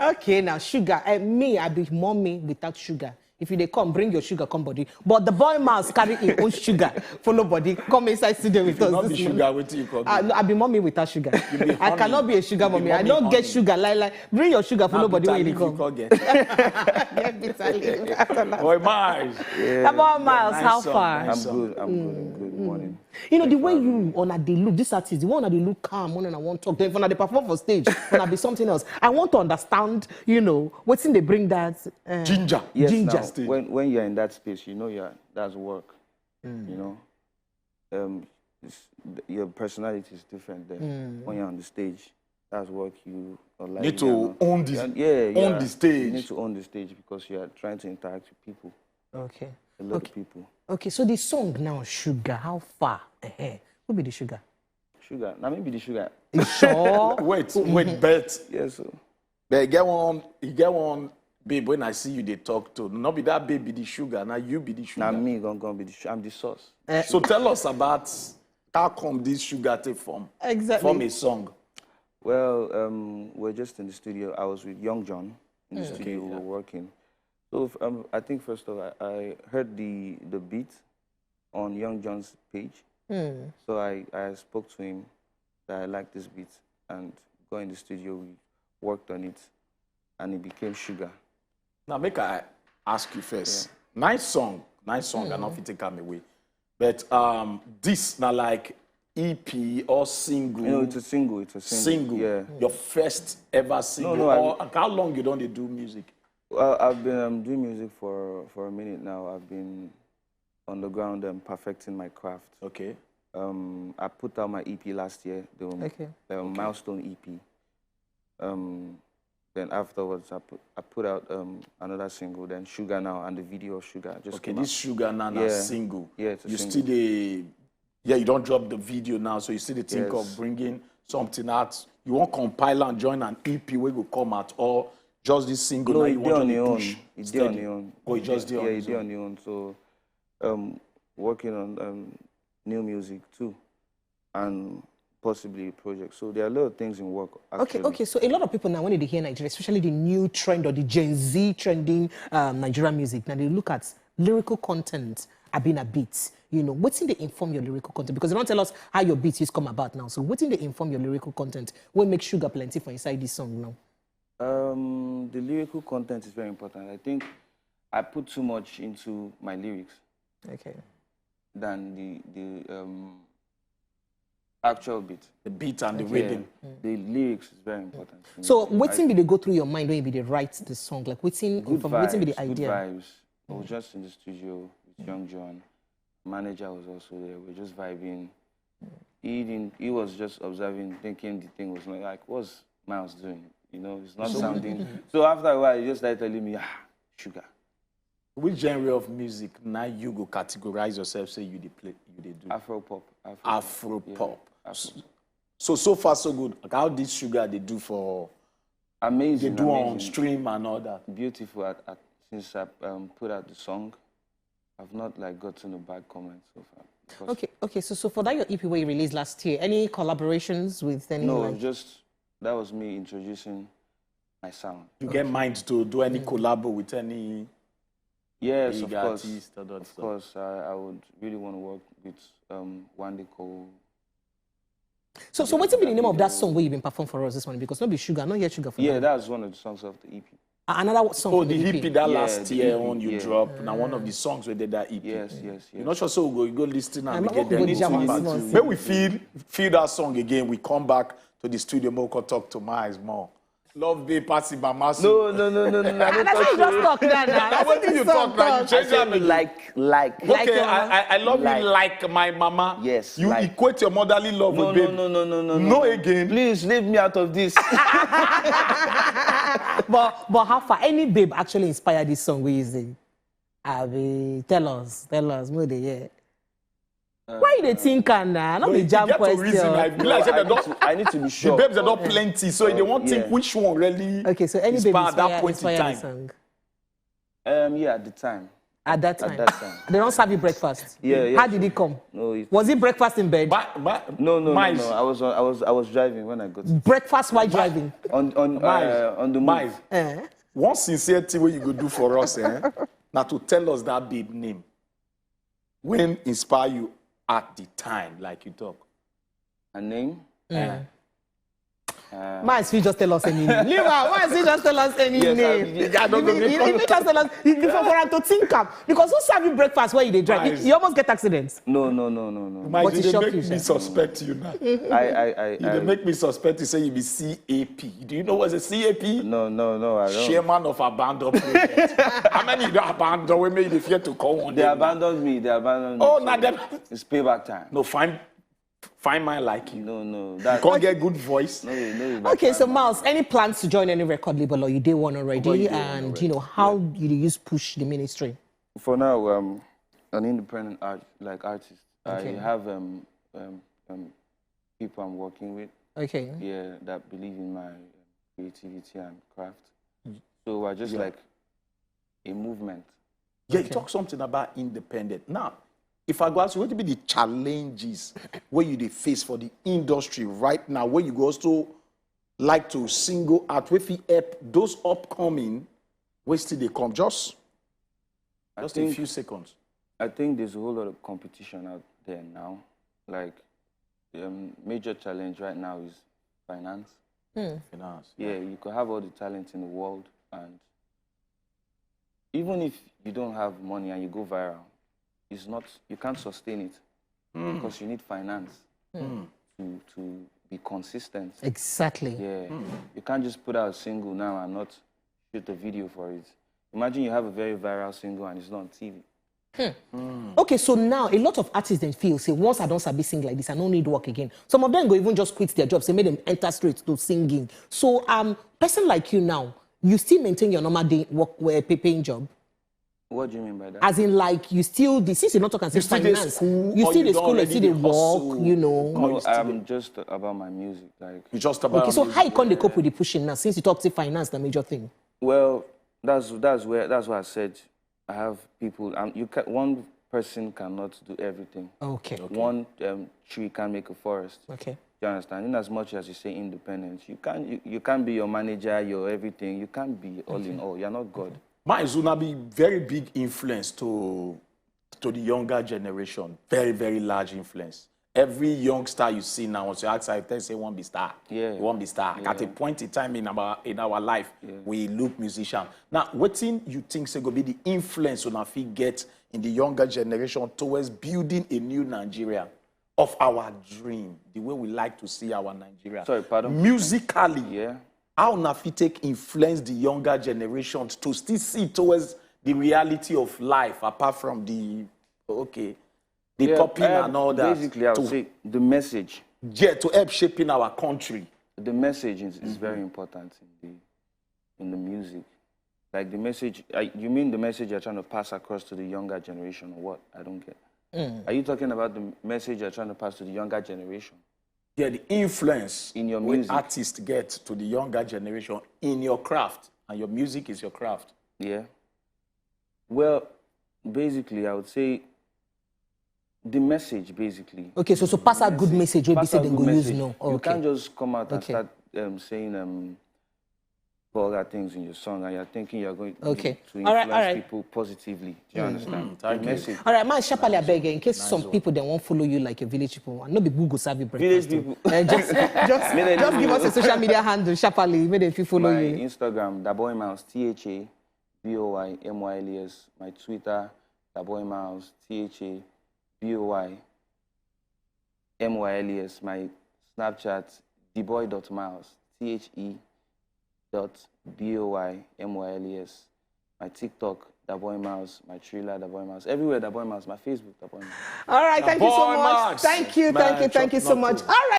Okay, now sugar. Me, I be mommy without sugar. If you they come, bring your sugar, come body. But the boy Myles carry his own sugar, follow body. Come inside studio with us. Not be sugar, what you call No, I be mommy without sugar. I cannot be a sugar mommy. I don't get sugar. Like, bring your sugar, follow body when you come. Boy, Myles. How about Myles? Nice How song, far? nice I'm good. Good morning. You know, the way you on they look, this artist, the one that they look calm, one and I want to talk, then when they perform for stage, when I be something else. I want to understand, you know, what's in they bring that Ginger. Yes, ginger. now, when you're in that space, you know that's work. You know, your personality is different than when you're on the stage. That's work. You are like, Need to own this. own the stage. You need to own the stage because you are trying to interact with people. Okay. A lot of people. Okay, so the song now, Sugar, how far? Who be the sugar? Sugar. Now maybe the sugar. You sure? Wait, bet. Yes, sir. But you get one, babe, when I see you, they talk to. Not be that baby the sugar, now you be the sugar. Now me gonna be the sugar. I'm the sauce. So tell us about how come this sugar take form? Exactly. Form a song. Well, we're just in the studio. I was with Young John in the studio. We were working. So I think first of all, I heard the beat on Young John's page. So I spoke to him that I liked this beat and go in the studio. We worked on it, and it became Sugar. Now make I ask you first. Nice song, I know if you take them away. But this now like EP or single? You know, it's a single. It's a single. Yeah. Your first ever single. No, how long you don't do music? Well, I've been doing music for a minute now. I've been on the ground and perfecting my craft. Okay. I put out my EP last year, the milestone EP. Then afterwards, I put out another single, then Sugar Now, and the video of Sugar. This Sugar Now single. Yeah, it's a single. Still you don't drop the video now, so you still think of bringing something out. You won't compile and join an EP where you come out, or just this single no, now you want to push? It's on your own. Oh, it just did on it's on your own. So, working on new music too, and possibly a project. So there are a lot of things in work, actually. Okay. So a lot of people now, when they hear Nigeria, especially the new trend or the Gen Z trending Nigerian music, now they look at lyrical content being a beat. You know, what's in the inform your lyrical content? Because they don't tell us how your beats is come about now. So what's in the inform your lyrical content? What makes Sugar plenty for inside this song now? The lyrical content is very important. I think I put too much into my lyrics. Okay. Than the actual beat. The beat and the rhythm. The lyrics is very important. So what's in be they go through your mind when you write the song? Like what's in be the idea? Good vibes. I was just in the studio with Young John. Manager was also there. We were just vibing. He was just observing, thinking the thing was like, what's Myles doing? You know, it's not sounding. So after a while, he just started telling me, Sugar. Which genre of music now you go categorize yourself, say you do? Afro pop. Afro pop. So far so good. Like how this Sugar they do for amazing. They do on stream and all that. Beautiful. Since I put out the song, I've not like gotten a bad comment so far. Okay. So for that your EP where you released last year, any collaborations with any? No, that was me introducing my sound. You get mind to do any collab with any? Yes, of course. Artiste or of course, I would really want to work with one day called. So what's the name of that song where you've been performing for us this morning? Because not be Sugar, not yet Sugar for that. That's one of the songs of the EP. Another song. Oh, the EP that last year on you dropped. Now one of the songs where they that EP. Yes. You're not sure, so we go listen and we get them. When we feel that song again, we come back to the studio, we can talk to Myles more. Love be passy by massive. No. I don't just talk now. What did you talk now? You change that. Like. Okay, I love you like my mama. Yes. You equate your motherly love with babe. No again. Please leave me out of this. But how far? Any babe actually inspired this song we using? Tell us, more than yet. Why they think now? Not be jam question. I need to be sure. The babes are not plenty, so they won't think which one really. Okay, so any babe at that point in inspired time. the song? Yeah, at the time. At that time? At that time. They don't serve you breakfast? Yeah. How did it come? No, Was it breakfast in bed? No. Myles. I was driving when I got it. Breakfast while driving? On the move. Myles. One sincere thing what you go do for us, now to tell us that babe name. When inspire you at the time, like you talk. A name? Myles, you just tell us any name. Myles, you just tell us any name. You just tell us, for us to think up. Because who serve you breakfast while you drive? Myles. You almost get accidents. No. Myles, But you it shocked make you, me sir. suspect you now. I You make me suspect you say you be CAP. Do you know what's a CAP? No, I don't. Chairman of abandoned project. How many you don't abandon? We made the fear to call on They them. abandoned me. Oh, so now them. it's payback time. No, find mine like you. No. You can't get good voice. No. Okay, so Myles, any plans to join any record label or you did one already? you did one And already. how you use push the ministry? For now, an independent artist. Okay. I have people I'm working with. Okay. Yeah, that believe in my creativity and craft. So we're just like a movement. Yeah, you talk something about independent. Now, if I go ask you, what would be the challenges where you dey face for the industry right now, where you go also like to single out, where you help those upcoming, where still they come? Just a few seconds. I think there's a whole lot of competition out there now. Like, major challenge right now is finance. Finance. Yeah, you could have all the talent in the world, and even if you don't have money and you go viral, you can't sustain it because you need finance to be consistent. Exactly. Yeah, you can't just put out a single now and not shoot a video for it. Imagine you have a very viral single and it's not on TV. Okay, so now a lot of artists then feel, say, once I don't sabi sing like this, I don't need work again. Some of them go even just quit their jobs, they make them enter straight to singing. So, person like you now, you still maintain your normal day work paying job? What do you mean by that? As in, like, you still, since you're not talking You still dey finance, school, you or still you the don't school, you already still the dey work, hustle? you know. No, I'm just about my music. Like, You just about Okay, so how you can't cope with the pushing now, since you talk to finance, the major thing? well, that's why I said I have people. One person cannot do everything. Okay. One tree can make a forest. Okay. You understand? In as much as you say independence, you can't be your manager, your everything. You can't be all in all. You're not God. Myles will be very big influence to the younger generation. Very, very large influence. Every youngster you see now, once you ask if they say won't be star. Yeah. Won't be star. At a point in time in our life, we look musician. Now, what thing you think say go be the influence on our feet get in the younger generation towards building a new Nigeria of our dream, the way we like to see our Nigeria. Sorry, pardon? Musically, Yeah. how Nafi take influence the younger generations to still see towards the reality of life apart from the popping and all that. Basically, I would say the message. Yeah, to help shaping our country. The message is very important in the music. Like the message, you mean the message you're trying to pass across to the younger generation or what? I don't get. Are you talking about the message you're trying to pass to the younger generation? Yeah, the influence In your when music. artists get to the younger generation in your craft, and your music is your craft. Yeah. Well, basically, I would say the message, basically. Okay, so pass out good message, where be Pass say out them good go use message. no. You Okay. can't just come out and Okay. start saying vulgar things in your song, and you're thinking you're going Okay. to All influence right. people positively. Do you understand? Thank The you. message. All right, man, sharply I beg you, in case some people they won't follow you like a village people, and no be Google serve you breakfast. Village people. Just May they give leave us you. a social media handle, sharply, maybe if you follow My you. Instagram, Daboy Myles, THABOYMYLES. My Twitter, Daboy Myles, THABOYMYLES. My Snapchat, dboy.myles, THE.BOYMYLES. My TikTok, Daboy Myles. My Thriller, Daboy Myles. Everywhere, Daboy Myles. My Facebook, Daboy Myles. All right, thank you so Boy, much. Max. Thank you Man, so chop much. knuckle. All right.